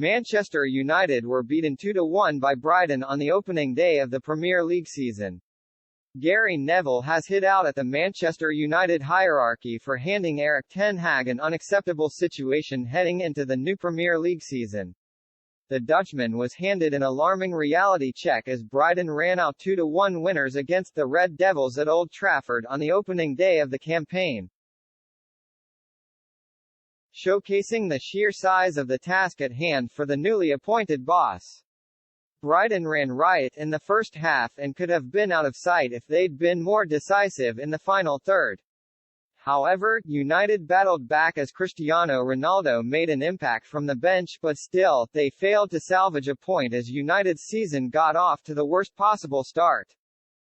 Manchester United were beaten 2-1 by Brighton on the opening day of the Premier League season. Gary Neville has hit out at the Manchester United hierarchy for handing Erik ten Hag an unacceptable situation heading into the new Premier League season. The Dutchman was handed an alarming reality check as Brighton ran out 2-1 winners against the Red Devils at Old Trafford on the opening day of the campaign. Showcasing the sheer size of the task at hand for the newly appointed boss. Brighton ran riot in the first half and could have been out of sight if they'd been more decisive in the final third. However, United battled back as Cristiano Ronaldo made an impact from the bench, but still, they failed to salvage a point as United's season got off to the worst possible start.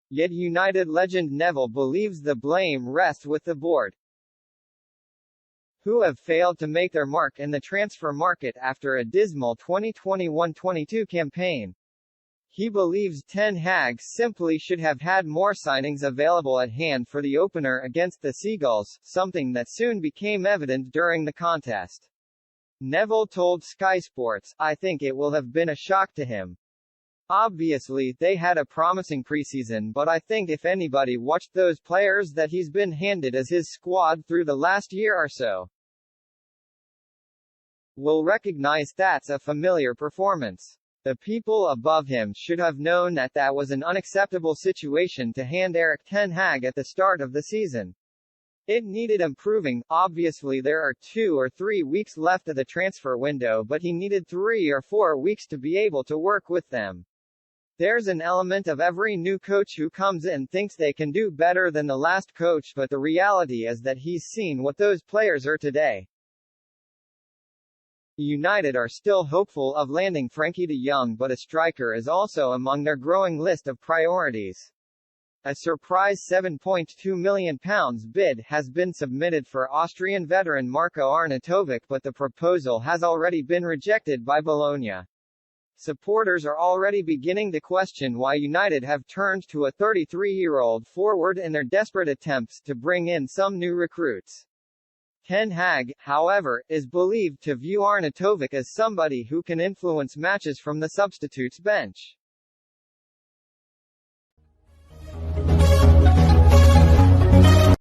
Yet United legend Neville believes the blame rests with the board, who have failed to make their mark in the transfer market after a dismal 2021-22 campaign. He believes Ten Hag simply should have had more signings available at hand for the opener against the Seagulls, something that soon became evident during the contest. Neville told Sky Sports, "I think it will have been a shock to him. Obviously, they had a promising preseason, but I think if anybody watched those players that he's been handed as his squad through the last year or so, will recognize that's a familiar performance. The people above him should have known that that was an unacceptable situation to hand Erik ten Hag at the start of the season. It needed improving. Obviously there are 2 or 3 weeks left of the transfer window, but he needed 3 or 4 weeks to be able to work with them. There's an element of every new coach who comes in thinks they can do better than the last coach, but the reality is that he's seen what those players are today." United are still hopeful of landing Frankie de Jong, but a striker is also among their growing list of priorities. A surprise £7.2 million bid has been submitted for Austrian veteran Marko Arnautovic, but the proposal has already been rejected by Bologna. Supporters are already beginning to question why United have turned to a 33-year-old forward in their desperate attempts to bring in some new recruits. Ten Hag, however, is believed to view Arnautovic as somebody who can influence matches from the substitutes bench.